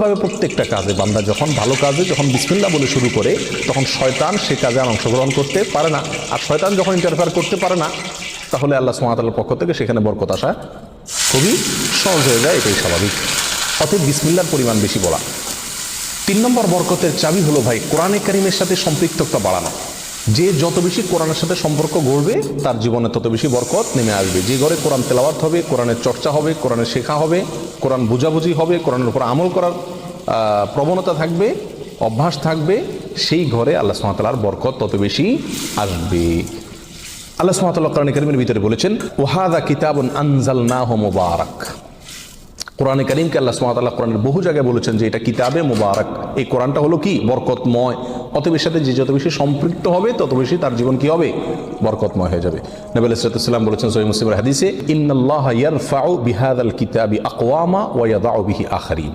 ভাবে প্রত্যেকটা কাজে বান্দা যখন ভালো কাজে যখন বিসমিল্লাহ বলে শুরু করে তখন শয়তান সে কাজে আর অংশগ্রহণ করতে পারে না। আর শয়তান যখন ইন্টারফেয়ার করতে পারে না, তাহলে আল্লাহ সুবহানাহু ওয়া তাআলার পক্ষ থেকে সেখানে বরকত আসা খুবই সহজ হয়ে যায়, এটাই স্বাভাবিক। অতএব বিসমিল্লাহর পরিমাণ বেশি বলা। 3 নম্বর বরকতের চাবি হলো ভাই কোরআনে কারিমের সাথে সম্পৃক্ততা বাড়ানো। যে যত বেশি কোরআনের সাথে সম্পর্ক গড়বে তার জীবনে তত বেশি বরকত নেমে আসবে। যে ঘরে কোরআন তেলাওয়াত হবে, কোরআনের চর্চা হবে, কোরআনের শেখা হবে, কোরআন বুঝাবুঝি হবে, কোরআনের উপর আমল করার প্রবণতা থাকবে, অভ্যাস থাকবে, সেই ঘরে আল্লাহ সুবহানাহু ওয়া তাআলার বরকত তত বেশি আসবে। আল্লাহ সুবহানাহু ওয়া তাআলা কোরআন কারিমের ভিতরে বলেছেন, ওয়াহাদা কিতাবুন আনজালনাহু মুবারাক। কোরআনে কারিমকে আল্লাহ সুবহানাহু ওয়া তাআলা কোরআনের বহু জায়গায় বলেছেন যে এটা কিতাবে মুবারাক। এই কোরআনটা হলো কি? বরকতময়। অতএব এর সাথে যে যত বেশি সম্পৃক্ত হবে তত বেশি তার জীবন কি হবে? বরকতময় হয়ে যাবে। নবী আলাইহিস সালাম বলেছেন সহিহ মুসলিমের হাদিসে, ইন্নাল্লাহা ইয়ারফাউ বিহাযাল কিতাবি আকওয়ামা ওয়া ইয়াদাউ বিহি আখারিন।